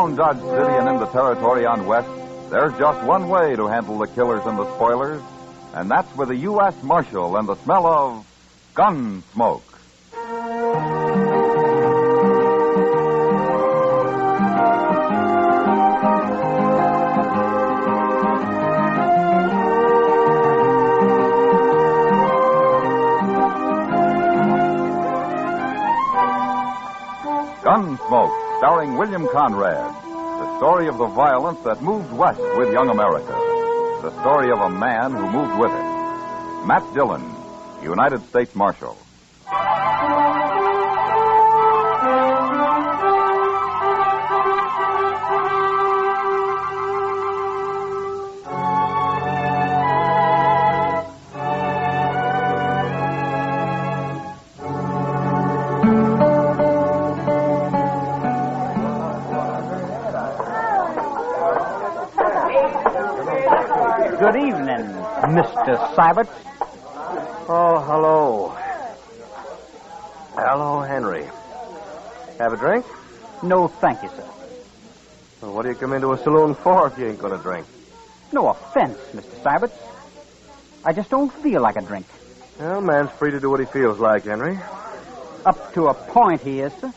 Around Dodge City and in the territory on West, there's just one way to handle the killers and the spoilers, and that's with a U.S. Marshal and the smell of Gunsmoke. Gunsmoke, starring William Conrad. The story of the violence that moved west with young America. The story of a man who moved with it. Matt Dillon, United States Marshal. Good evening, Mr. Sybert. Oh, hello. Hello, Henry. Have a drink? No, thank you, sir. Well, what do you come into a saloon for if you ain't going to drink? No offense, Mr. Sybert. I just don't feel like a drink. Well, man's free to do what he feels like, Henry. Up to a point he is, sir.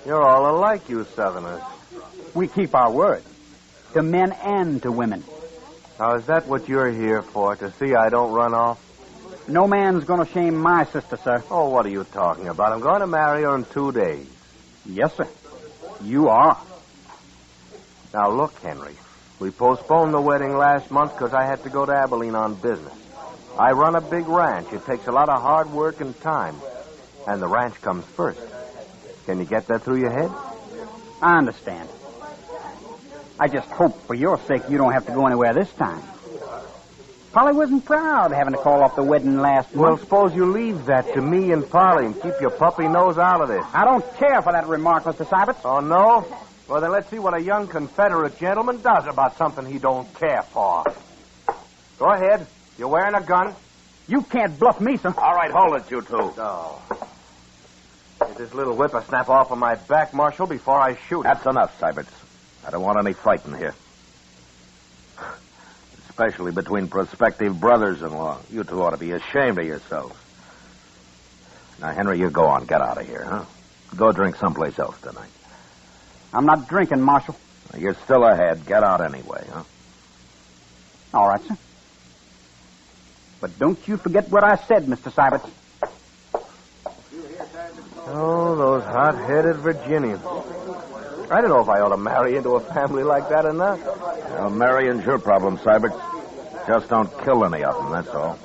You're all alike, you Southerners. We keep our word. To men and to women. Now, is that what you're here for, to see I don't run off? No man's going to shame my sister, sir. Oh, what are you talking about? I'm going to marry her in 2 days. Yes, sir. You are. Now, look, Henry. We postponed the wedding last month because I had to go to Abilene on business. I run a big ranch. It takes a lot of hard work and time. And the ranch comes first. Can you get that through your head? I understand. I just hope for your sake you don't have to go anywhere this time. Polly wasn't proud having to call off the wedding last Well, month. suppose you leave that to me and Polly and keep your puppy nose out of this. I don't care for that remark, Mr. Sybert. Oh, no? Well, then let's see what a young Confederate gentleman does about something he don't care for. Go ahead. You're wearing a gun? You can't bluff me, sir. All right, hold it, you two. Oh. Get this little whippersnap off of my back, Marshal, before I shoot him. That's enough, Syberts. I don't want any fighting here. Especially between prospective brothers-in-law. You two ought to be ashamed of yourselves. Now, Henry, you go on. Get out of here, huh? Go drink someplace else tonight. I'm not drinking, Marshal. You're still ahead. Get out anyway, huh? All right, sir. But don't you forget what I said, Mr. Sybert. Oh, those hot-headed Virginians. I don't know if I ought to marry into a family like that or not. Well, marrying's your problem, Syberts. Just don't kill any of them, that's all.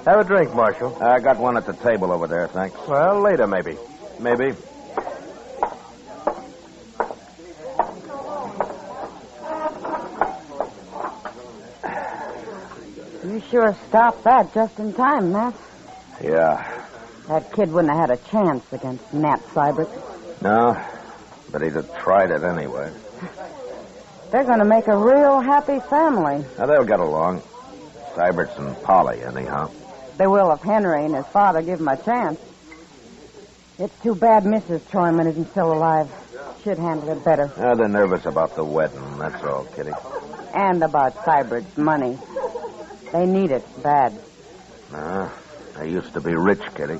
Have a drink, Marshal. I got one at the table over there, thanks. Well, later, maybe. Maybe. You sure stopped that just in time, Matt. Yeah. That kid wouldn't have had a chance against Nat Sybert. No, but he'd have tried it anyway. They're going to make a real happy family. Now, they'll get along. Syberts and Polly, anyhow. They will if Henry and his father give him a chance. It's too bad Mrs. Troyman isn't still alive. She'd handle it better. They're nervous about the wedding, that's all, Kitty. And about Sybert's money. They need it bad. They used to be rich, Kitty.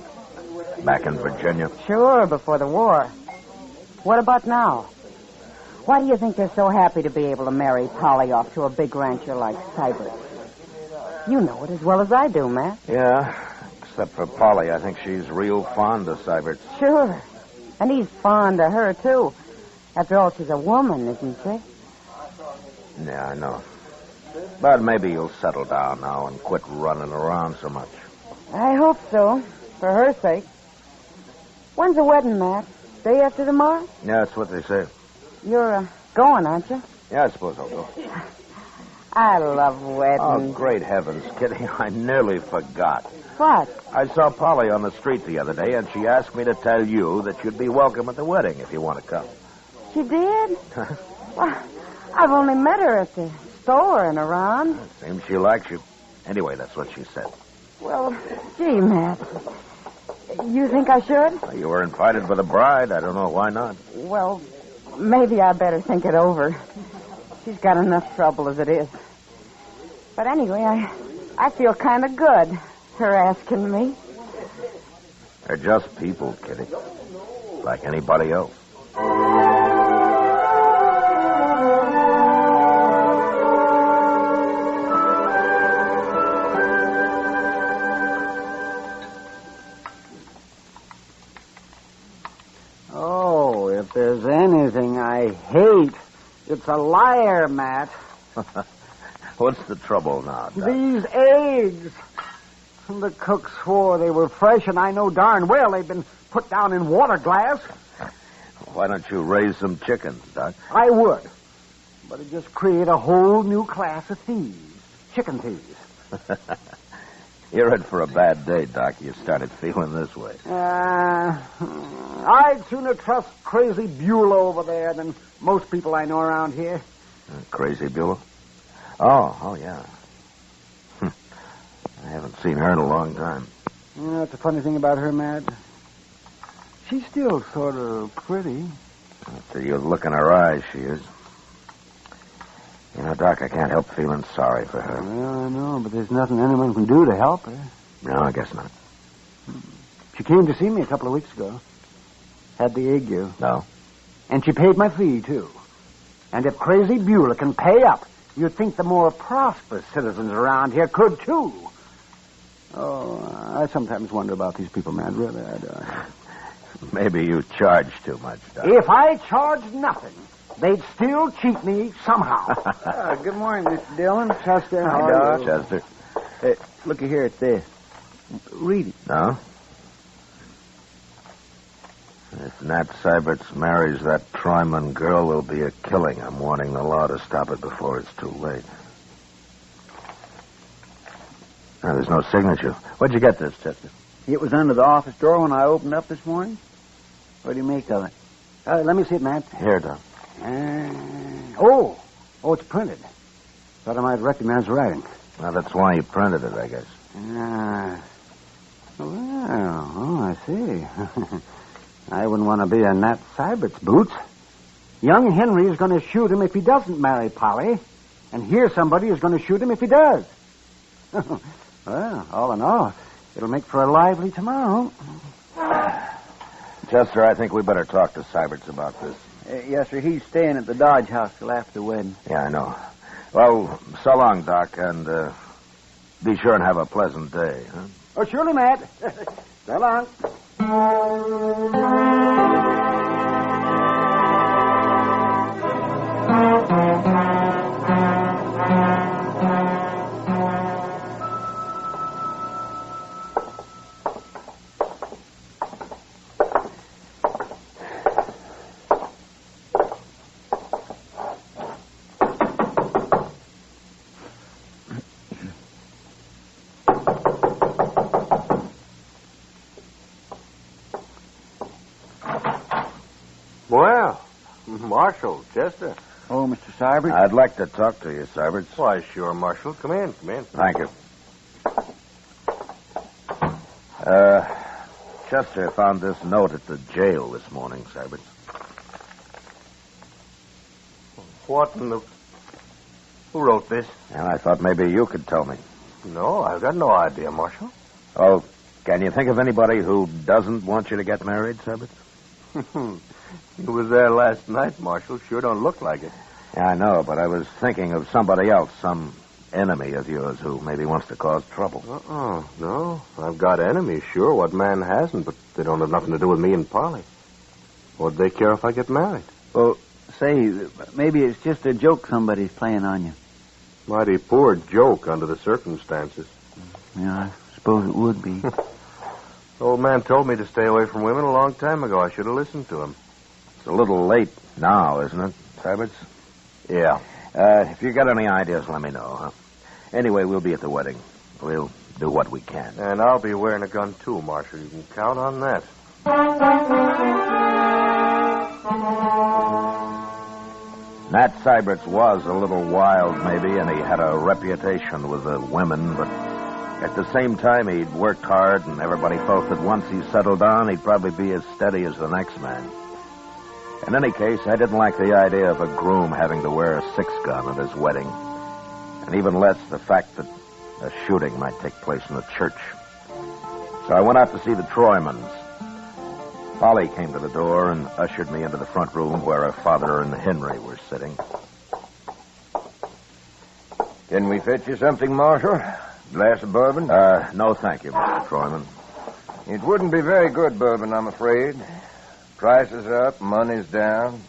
Back in Virginia. Sure, before the war. What about now? Why do you think they're so happy to be able to marry Polly off to a big rancher like Sybert? You know it as well as I do, Matt. Yeah, except for Polly. I think she's real fond of Sybert. Sure. And he's fond of her, too. After all, she's a woman, isn't she? Yeah, I know. But maybe you'll settle down now and quit running around so much. I hope so, for her sake. When's the wedding, Matt? Day after tomorrow? Yeah, that's what they say. You're going, aren't you? Yeah, I suppose I'll go. I love weddings. Oh, great heavens, Kitty. I nearly forgot. What? I saw Polly on the street the other day, and she asked me to tell you that you'd be welcome at the wedding if you want to come. She did? Well, I've only met her at the store and around. Seems she likes you. Anyway, that's what she said. Well, gee, Matt. You think I should? You were invited by the bride. I don't know why not. Well, maybe I better think it over. She's got enough trouble as it is. But anyway, I feel kind of good, her asking me. They're just people, Kitty. Like anybody else. Oh, if there's anything I hate, it's a liar, Matt. What's the trouble now, Doc? These eggs. The cook swore they were fresh, and I know darn well they've been put down in water glass. Why don't you raise some chickens, Doc? I would. But it just create a whole new class of thieves. Chicken thieves. You're in for a bad day, Doc. You started feeling this way. I'd sooner trust Crazy Beulah over there than most people I know around here. Crazy Beulah? Oh, yeah. I haven't seen her in a long time. You know, that's the funny thing about her, Matt. She's still sort of pretty. After you look in her eyes, she is. You know, Doc, I can't help feeling sorry for her. Well, I know, but there's nothing anyone can do to help her. No, I guess not. She came to see me a couple of weeks ago. Had the ague. No? And she paid my fee, too. And if Crazy Beulah can pay up, you'd think the more prosperous citizens around here could, too. Oh, I sometimes wonder about these people, man. Really, I do. Maybe you charge too much, Doc. If I charged nothing, they'd still cheat me somehow. Good morning, Mr. Dillon. Chester, how Hi, are Doc. you? Chester. Hey, looky here at this. Read it. No? If Nat Syberts marries that Tryman girl, there'll be a killing. I'm warning the law to stop it before it's too late. No, there's no signature. Where'd you get this, Chester? It was under the office door when I opened up this morning. What do you make of it? Let me see it, Matt. Here, Doc. Oh, it's printed. Thought I might recognize the writing. Well, that's why you printed it, I guess. I see. I wouldn't want to be in Nat Sybert's boots. Young Henry is going to shoot him if he doesn't marry Polly, and here somebody is going to shoot him if he does. Well, all in all, it'll make for a lively tomorrow. Chester, I think we better talk to Syberts about this. Yes, sir. He's staying at the Dodge House till after the wedding. Yeah, I know. Well, so long, Doc, and be sure and have a pleasant day, huh? Oh, surely, Matt. So long. Well, Marshal, Chester. Oh, Mr. Sybert. I'd like to talk to you, Syberts. Why, sure, Marshal. Come in. Thank you. Chester found this note at the jail this morning, Syberts. What in the... Who wrote this? And I thought maybe you could tell me. No, I've got no idea, Marshal. Oh, can you think of anybody who doesn't want you to get married, Syberts? You was there last night, Marshal. Sure don't look like it. Yeah, I know, but I was thinking of somebody else, some enemy of yours who maybe wants to cause trouble. No. I've got enemies, sure. What man hasn't? But they don't have nothing to do with me and Polly. What'd they care if I get married? Well, say, maybe it's just a joke somebody's playing on you. Mighty poor joke under the circumstances. Yeah, I suppose it would be. Old man told me to stay away from women a long time ago. I should have listened to him. It's a little late now, isn't it, Syberts? Yeah. If you got any ideas, let me know, huh? Anyway, we'll be at the wedding. We'll do what we can. And I'll be wearing a gun, too, Marshal. You can count on that. Nat Syberts was a little wild, maybe, and he had a reputation with the women, but at the same time, he'd worked hard, and everybody felt that once he settled down, he'd probably be as steady as the next man. In any case, I didn't like the idea of a groom having to wear a 6-gun at his wedding, and even less the fact that a shooting might take place in the church. So I went out to see the Troymans. Polly came to the door and ushered me into the front room where her father and Henry were sitting. Can we fetch you something, Marshal? Glass of bourbon? No, thank you, Mr. Troyman. It wouldn't be very good bourbon, I'm afraid. Prices up, money's down.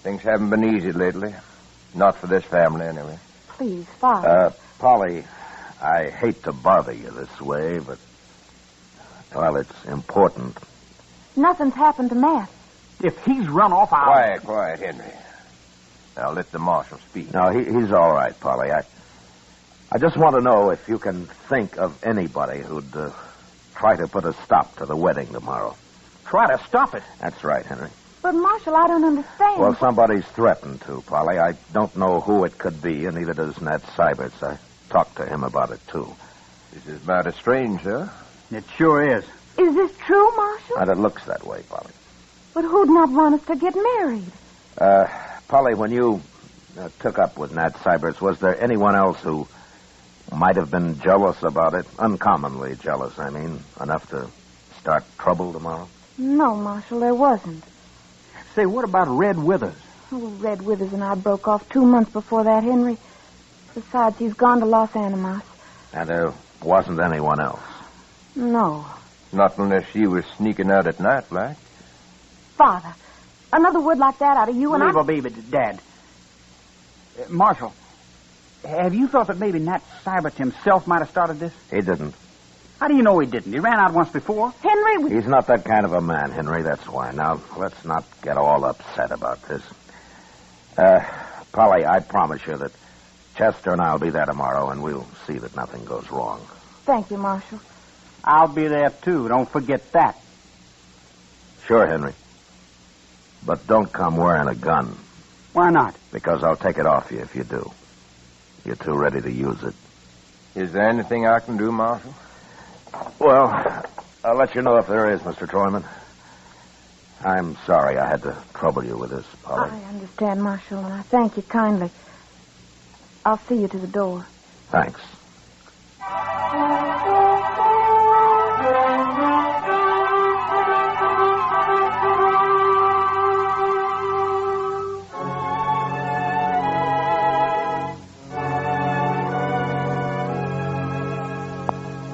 Things haven't been easy lately. Not for this family, anyway. Please, Father. Polly, I hate to bother you this way, but, well, it's important. Nothing's happened to Matt. If he's run off, Quiet, Henry. Now let the Marshal speak. No, he's all right, Polly. I just want to know if you can think of anybody who'd try to put a stop to the wedding tomorrow. Try to stop it. That's right, Henry. But, Marshal, I don't understand. Well, somebody's threatened to, Polly. I don't know who it could be, and neither does Nat Syberts. I talked to him about it, too. This is about as strange, sir. It sure is. Is this true, Marshal? And it looks that way, Polly. But who'd not want us to get married? Polly, when you took up with Nat Syberts, was there anyone else who might have been jealous about it? Uncommonly jealous, I mean. Enough to start trouble tomorrow? No, Marshal, there wasn't. Say, what about Red Withers? Oh, Red Withers and I broke off 2 months before that, Henry. Besides, he's gone to Los Animas. And there wasn't anyone else? No. Not unless she was sneaking out at night, like. Father, another word like that out of you and Leave baby, Dad. Marshal, have you thought that maybe Nat Syberts himself might have started this? He didn't. How do you know he didn't? He ran out once before. Henry, He's not that kind of a man, Henry, that's why. Now, let's not get all upset about this. Polly, I promise you that Chester and I'll be there tomorrow, and we'll see that nothing goes wrong. Thank you, Marshal. I'll be there, too. Don't forget that. Sure, Henry. But don't come wearing a gun. Why not? Because I'll take it off you if you do. You're too ready to use it. Is there anything I can do, Marshal? Well, I'll let you know if there is, Mr. Troyman. I'm sorry I had to trouble you with this, Polly. I understand, Marshal, and I thank you kindly. I'll see you to the door. Thanks.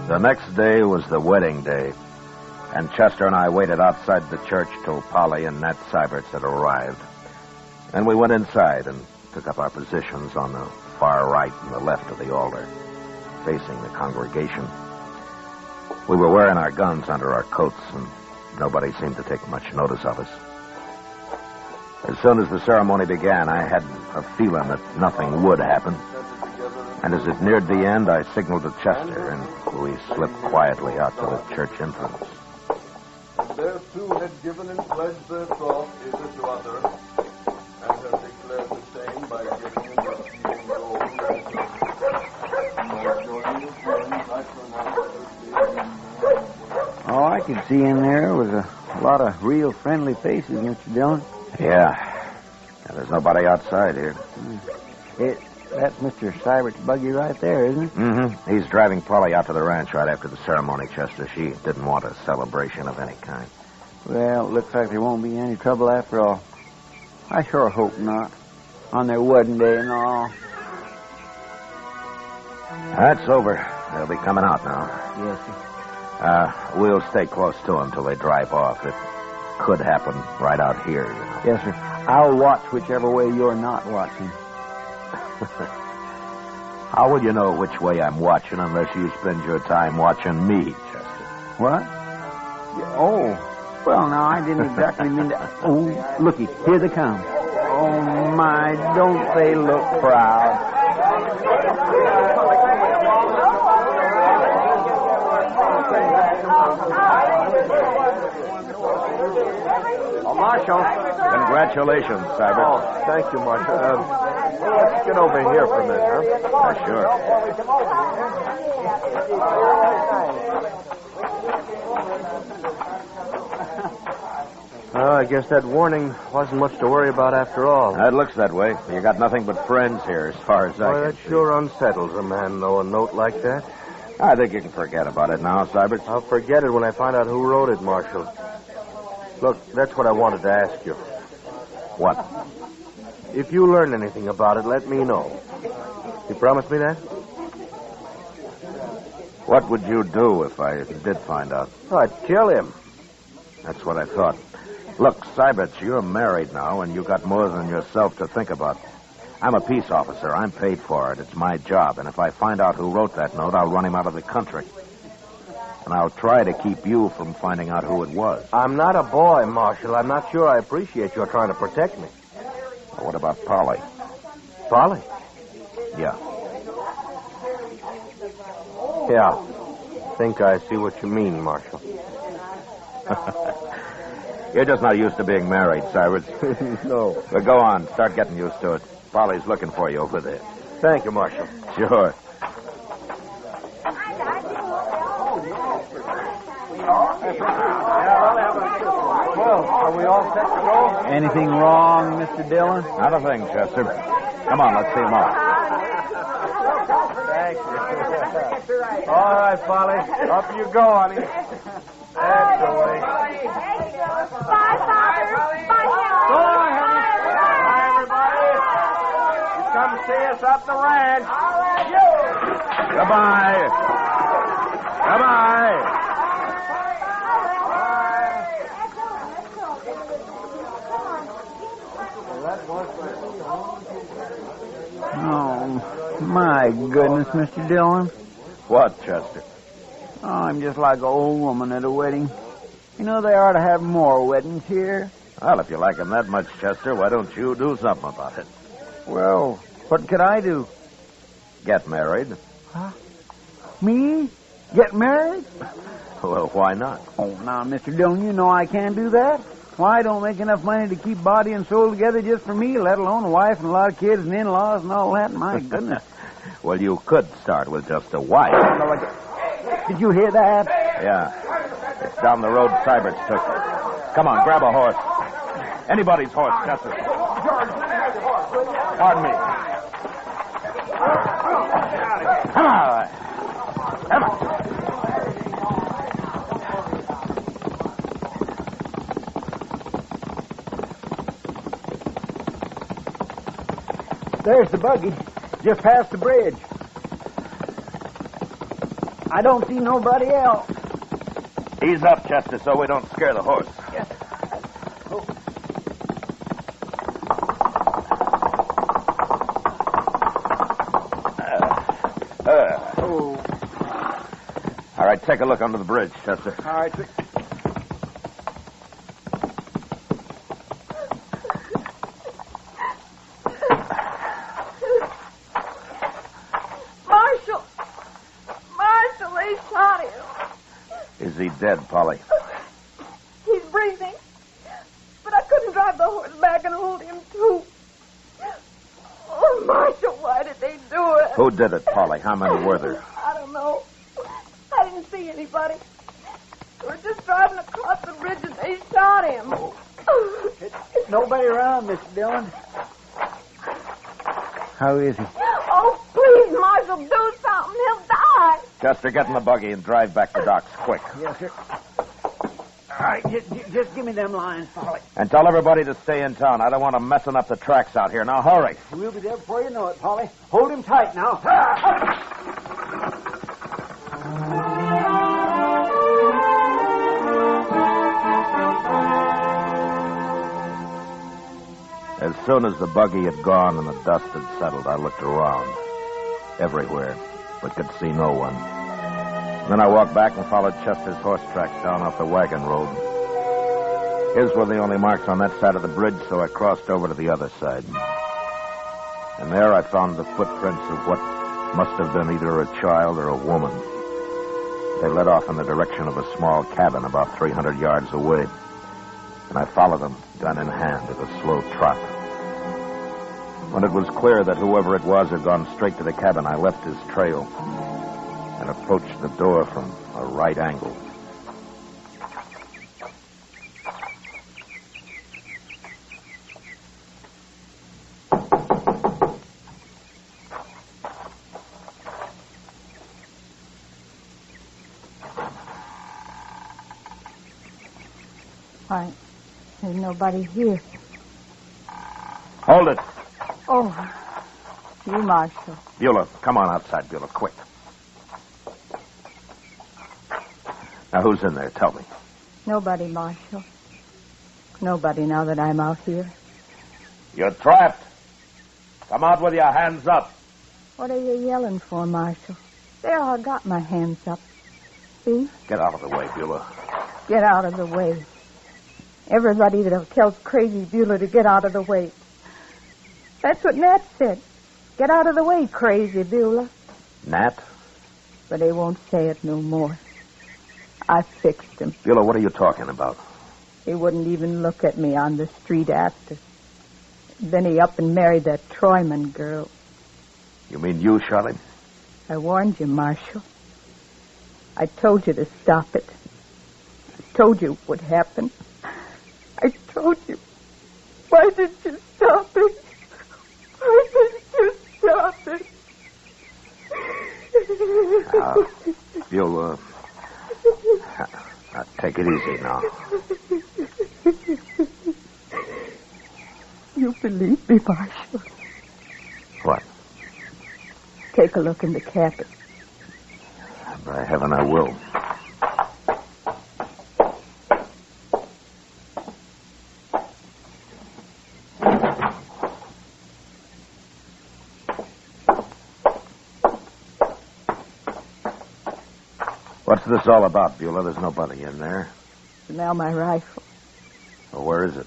The next day was the wedding day, and Chester and I waited outside the church till Polly and Nat Syberts had arrived. Then we went inside and took up our positions on the far right and the left of the altar, facing the congregation. We were wearing our guns under our coats, and nobody seemed to take much notice of us. As soon as the ceremony began, I had a feeling that nothing would happen. And as it neared the end, I signaled to Chester, and we slipped quietly out to the church entrance. And there two had given and pledged their troth either to other, and have declared the same by giving and receiving gold ransom. By joining the friends, I pronounce All I could see in there was a lot of real friendly faces, Mr. Dillon. Yeah. There's nobody outside here. That's Mr. Sybert's buggy right there, isn't it? Mm-hmm. He's driving Polly out to the ranch right after the ceremony, Chester. She didn't want a celebration of any kind. Well, it looks like there won't be any trouble after all. I sure hope not. On their wedding day and all. That's over. They'll be coming out now. Yes, sir. We'll stay close to them till they drive off. It could happen right out here, you know. Yes, sir. I'll watch whichever way you're not watching. How will you know which way I'm watching unless you spend your time watching me, Chester? What? Oh. Well, now, I didn't exactly mean to... Oh, looky, here they come. Oh, my, don't they look proud. Oh, Marshal. Congratulations, Syberts. Oh, thank you, Marshal. Let's get over here for a minute, huh? Sure. Well, I guess that warning wasn't much to worry about after all. It looks that way. You got nothing but friends here, as far as I Boy, can that see. sure unsettles a man, though, a note like that. I think you can forget about it now, Cybert. I'll forget it when I find out who wrote it, Marshal. Look, that's what I wanted to ask you. What? If you learn anything about it, let me know. You promise me that? What would you do if I did find out? Oh, I'd kill him. That's what I thought. Look, Cybert, you're married now, and you got more than yourself to think about. I'm a peace officer. I'm paid for it. It's my job. And if I find out who wrote that note, I'll run him out of the country. And I'll try to keep you from finding out who it was. I'm not a boy, Marshal. I'm not sure I appreciate your trying to protect me. Well, what about Polly? Polly? Yeah. Yeah. Think I see what you mean, Marshal. You're just not used to being married, Cybert. No. But go on. Start getting used to it. Polly's looking for you over there. Thank you, Marshal. Sure. Well, are we all set to go? Anything wrong, Mr. Dillon? Not a thing, Chester. Come on, let's see him off. Thank you. All right, Polly. Up you go, honey. That's the way. Bye, Father. Bye, So long, honey. Bye, everybody. You come see us up the ranch. Goodbye. Goodbye. Oh, my goodness, Mr. Dillon. What, Chester? Oh, I'm just like an old woman at a wedding. You know, they ought to have more weddings here. Well, if you like him that much, Chester, why don't you do something about it? Well, what could I do? Get married. Me? Get married? Well, why not? Oh, now, Mr. Dillon, you know I can't do that. Why, I don't make enough money to keep body and soul together just for me, let alone a wife and a lot of kids and in-laws and all that. My goodness. Well, you could start with just a wife. Did you hear that? Yeah. It's down the road Cybert's took. Come on, grab a horse. Anybody's horse, Chester. Pardon me. Come on. Come on. There's the buggy. Just past the bridge. I don't see nobody else. Ease up, Chester, so we don't scare the horse. Yes. All right, take a look under the bridge, Chester. All right. Marshal, they shot him. Is he dead, Polly? He's breathing. But I couldn't drive the horse back and hold him, too. Oh, Marshal, why did they do it? Who did it, Polly? How many were there? I don't know. I didn't see anybody. We were just driving across the bridge and they shot him. Nobody around, Mr. Dillon. How is he? Oh, please, Marshal, do something. He'll die. Chester, get in the buggy and drive back to docks, quick. Yes, sir. All right, just give me them lines, Polly. And tell everybody to stay in town. I don't want them messing up the tracks out here. Now, hurry. We'll be there before you know it, Polly. Hold him tight now. As soon as the buggy had gone and the dust had settled, I looked around. Everywhere, but could see no one. Then I walked back and followed Chester's horse tracks down off the wagon road. His were the only marks on that side of the bridge, so I crossed over to the other side. And there I found the footprints of what must have been either a child or a woman. They led off in the direction of a small cabin about 300 yards away. And I followed them, gun in hand, at a slow trot. When it was clear that whoever it was had gone straight to the cabin, I left his trail and approached the door from a right angle. Why, there's nobody here. Hold it. Oh, you, Marshal. Beulah, come on outside, Beulah, quick. Now, who's in there? Tell me. Nobody, Marshal. Nobody now that I'm out here. You're trapped. Come out with your hands up. What are you yelling for, Marshal? There, I got my hands up. See? Get out of the way, Beulah. Get out of the way. Everybody that tells Crazy Beulah to get out of the way. That's what Nat said. Get out of the way, Crazy Beulah. Nat? But they won't say it no more. I fixed him. Beulah, what are you talking about? He wouldn't even look at me on the street after. Then he up and married that Troyman girl. You mean you shot him? I warned you, Marshal. I told you to stop it. I told you what happened. I told you. Why did you stop it? Why did you stop it? Beulah, take it easy now. You believe me, Marshal. What? Take a look in the cabin. By heaven, I will. What's this all about, Beulah? There's nobody in there. Now my rifle. Well, where is it?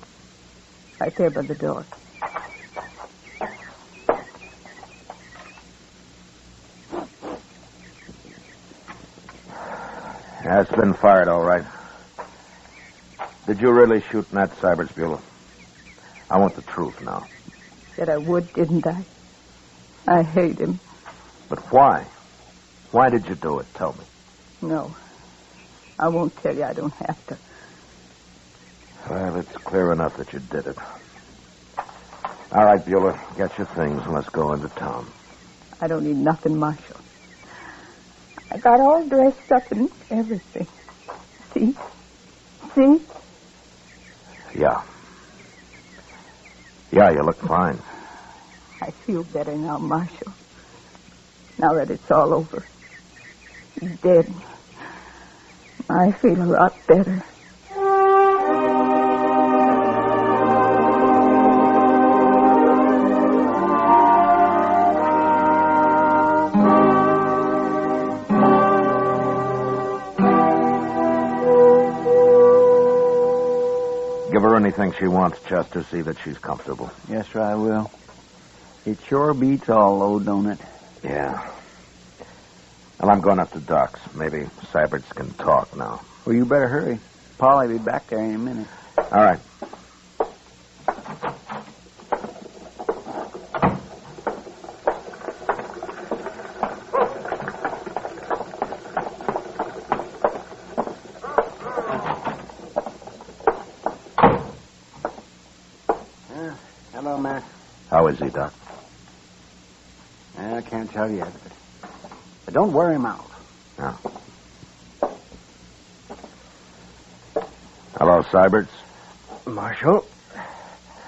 Right there by the door. Yeah, it's been fired, all right. Did you really shoot Nat Syberts, Beulah? I want the truth now. Said I would, didn't I? I hate him. But why? Why did you do it? Tell me. No. I won't tell you. I don't have to. Well, it's clear enough that you did it. All right, Beulah, get your things and let's go into town. I don't need nothing, Marshal. I got all dressed up and everything. See? See? Yeah. Yeah, you look fine. I feel better now, Marshal. Now that it's all over. He's dead. I feel a lot better. Give her anything she wants, Chester. See that she's comfortable. Yes, sir, I will. It sure beats all, though, don't it? Yeah. Well, I'm going up to Doc's. Maybe Syberts can talk now. Well, you better hurry. Polly will be back there in a minute. All right. Hello, Matt. How is he, Doc? I can't tell yet. But don't wear him out. No. Hello, Syberts. Marshal,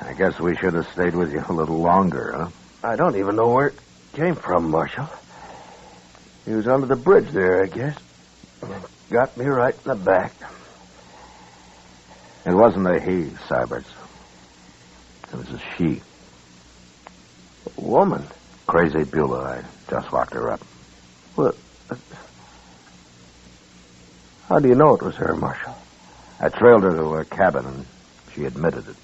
I guess we should have stayed with you a little longer, huh? I don't even know where it came from, Marshal. He was under the bridge there, I guess. Got me right in the back. It wasn't a he, Syberts. It was a she. A woman? Crazy Beulah. I just locked her up. What? How do you know it was her, Marshal? I trailed her to her cabin, and she admitted it.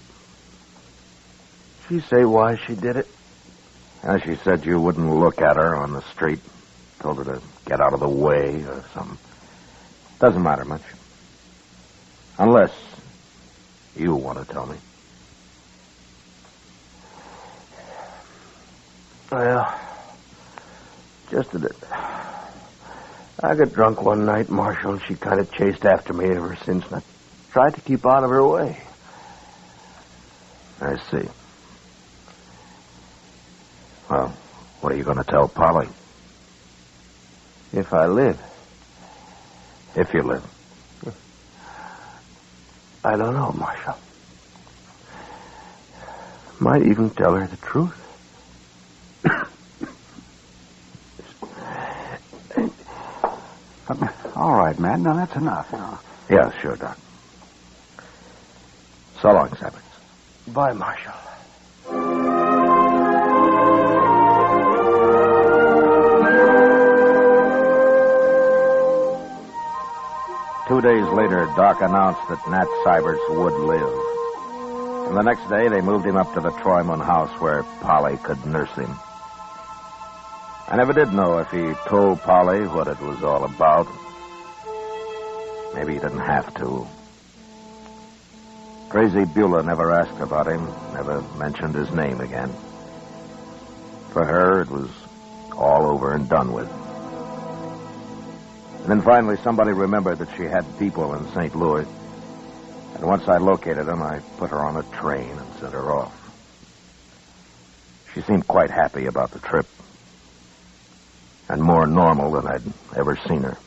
She say why she did it? And she said you wouldn't look at her on the street. Told her to get out of the way or something. Doesn't matter much. Unless you want to tell me. Well, just that I got drunk one night, Marshal, and she kind of chased after me ever since, and I tried to keep out of her way. I see. Well, what are you going to tell Polly? If I live. If you live. I don't know, Marshal. Might even tell her the truth. All right, Matt. Now, that's enough. Yeah, sure, Doc. So long, Syberts. Bye, Marshal. 2 days later, Doc announced that Nat Syberts would live. And the next day, they moved him up to the Troyman house where Polly could nurse him. I never did know if he told Polly what it was all about. Maybe he didn't have to. Crazy Beulah never asked about him, never mentioned his name again. For her, it was all over and done with. And then finally, somebody remembered that she had people in St. Louis. And once I located them, I put her on a train and sent her off. She seemed quite happy about the trip. And more normal than I'd ever seen her.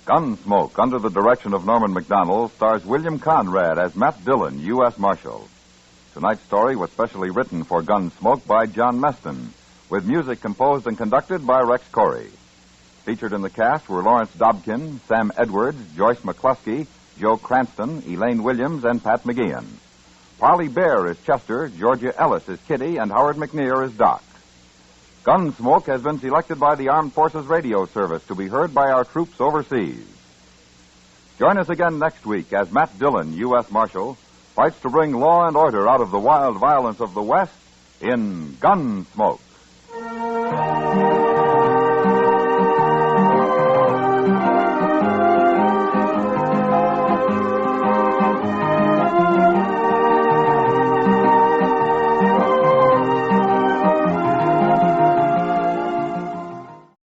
Gunsmoke, under the direction of Norman MacDonald, stars William Conrad as Matt Dillon, U.S. Marshal. Tonight's story was specially written for Gunsmoke by John Meston, with music composed and conducted by Rex Corey. Featured in the cast were Lawrence Dobkin, Sam Edwards, Joyce McCluskey, Joe Cranston, Elaine Williams, and Pat McGeehan. Parley Bear is Chester, Georgia Ellis is Kitty, and Howard McNear is Doc. Gunsmoke has been selected by the Armed Forces Radio Service to be heard by our troops overseas. Join us again next week as Matt Dillon, U.S. Marshal, fights to bring law and order out of the wild violence of the West in Gunsmoke.